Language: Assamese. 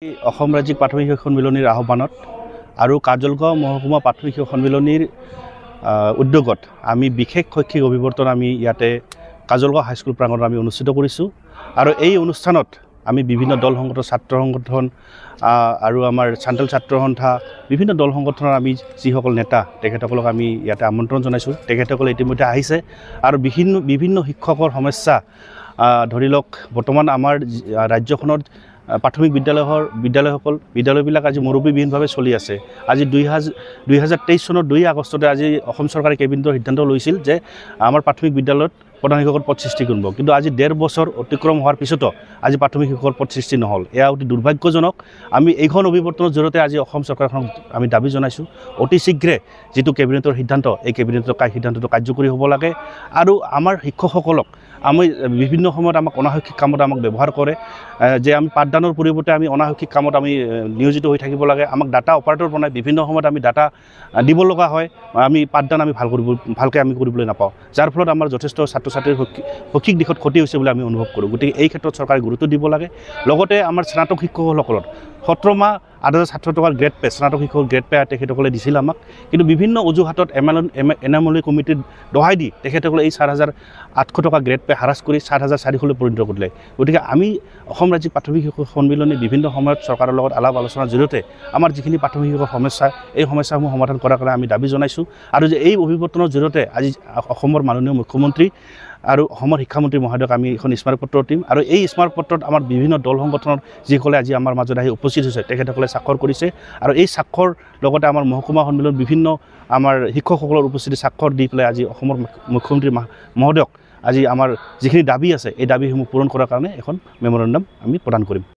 অসম ৰাজ্যিক প্ৰাথমিক শিক্ষক সন্মিলনীৰ আহ্বানত আৰু কাজলগাঁও মহকুমা প্ৰাথমিক শিক্ষক সন্মিলনীৰ উদ্যোগত আমি বিশেষ শৈক্ষিক অভিৱৰ্তন আমি ইয়াতে কাজলগাঁও হাইস্কুল প্ৰাংগণত আমি অনুষ্ঠিত কৰিছোঁ আৰু এই অনুষ্ঠানত আমি বিভিন্ন দল সংগঠন ছাত্ৰ সংগঠন আৰু আমাৰ চান্তাল ছাত্ৰ সন্থা বিভিন্ন দল সংগঠনৰ আমি যিসকল নেতা তেখেতসকলক আমি ইয়াতে আমন্ত্ৰণ জনাইছোঁ। তেখেতসকলে ইতিমধ্যে আহিছে আৰু বিভিন্ন শিক্ষকৰ সমস্যা ধৰি লওক বৰ্তমান আমাৰ ৰাজ্যখনত প্ৰাথমিক বিদ্যালয়বিলাক আজি মুৰব্বীবিহীনভাৱে চলি আছে। আজি 2023 চনৰ 2 আগষ্টতে আজি অসম চৰকাৰে কেবিনেটৰ সিদ্ধান্ত লৈছিল যে আমাৰ প্ৰাথমিক বিদ্যালয়ত প্ৰধান শিক্ষকৰ পদ সৃষ্টি কৰিব, কিন্তু আজি 1.5 বছৰ অতিক্ৰম হোৱাৰ পিছতো আজি প্ৰাথমিক শিক্ষকৰ পদ সৃষ্টি নহ'ল। এয়া অতি দুৰ্ভাগ্যজনক। আমি এইখন অভিৱৰ্তনৰ জৰিয়তে আজি অসম চৰকাৰখনক আমি দাবী জনাইছোঁ অতি শীঘ্ৰে যিটো কেবিনেটৰ সিদ্ধান্ত এই কেবিনেটৰ সিদ্ধান্তটো কাৰ্যকৰী হ'ব লাগে আৰু আমাৰ শিক্ষকসকলক আমি বিভিন্ন সময়ত আমাক অনাশৈক্ষিক কামত আমাক ব্যৱহাৰ কৰে যে আমি পাঠদানৰ পৰিৱৰ্তে আমি অনাশৈক্ষিক কামত আমি নিয়োজিত হৈ থাকিব লাগে। আমাক ডাটা অপাৰেটৰ বনাই বিভিন্ন সময়ত আমি ডাটা দিব লগা হয়, আমি পাঠদান আমি ভালকৈ আমি কৰিবলৈ নাপাওঁ, যাৰ ফলত আমাৰ যথেষ্ট ছাত্ৰ ছাত্ৰীৰ শৈক্ষিক দিশত ক্ষতি হৈছে বুলি আমি অনুভৱ কৰোঁ। গতিকে এই ক্ষেত্ৰত চৰকাৰে গুৰুত্ব দিব লাগে। লগতে আমাৰ স্নাতক শিক্ষকসকলৰ 17 মাহ 8,700 টকাৰ গ্ৰেড পে স্নাতক শিক্ষকৰ গ্ৰেড পে তেখেতসকলে দিছিল আমাক, কিন্তু বিভিন্ন অজুহাতত এনামলি কমিটিত দহাই দি তেখেতসকলে এই 4,800 টকা গ্ৰেড পে হাৰাচ কৰি 7,400লৈ পৰিণত কৰিলে। গতিকে আমি অসম ৰাজ্যিক প্ৰাথমিক শিক্ষক সন্মিলনী বিভিন্ন সময়ত চৰকাৰৰ লগত আলাপ আলোচনাৰ জৰিয়তে আমাৰ যিখিনি প্ৰাথমিক শিক্ষকৰ সমস্যা এই সমস্যাসমূহ সমাধান কৰাৰ কাৰণে আমি দাবী জনাইছোঁ আৰু যে এই অভিৱৰ্তনৰ জৰিয়তে আজি অসমৰ মাননীয় মুখ্যমন্ত্ৰী আৰু অসমৰ শিক্ষামন্ত্ৰী মহোদয়ক আমি এখন স্মাৰকপত্ৰ দিম আৰু এই স্মাৰকপত্ৰত আমাৰ বিভিন্ন দল সংগঠনৰ যিসকলে আজি আমাৰ মাজত আহি উপস্থিত হৈছে তেখেতসকলে স্বাক্ষৰ কৰিছে আৰু এই স্বাক্ষৰ লগতে আমাৰ মহকুমা সন্মিলন বিভিন্ন আমাৰ শিক্ষকসকলৰ উপস্থিতি স্বাক্ষৰ দি পেলাই আজি অসমৰ মুখ্যমন্ত্ৰী মহোদয়ক আজি আমাৰ যিখিনি দাবী আছে এই দাবীসমূহ পূৰণ কৰাৰ কাৰণে এখন মেমৰেণ্ডাম আমি প্ৰদান কৰিম।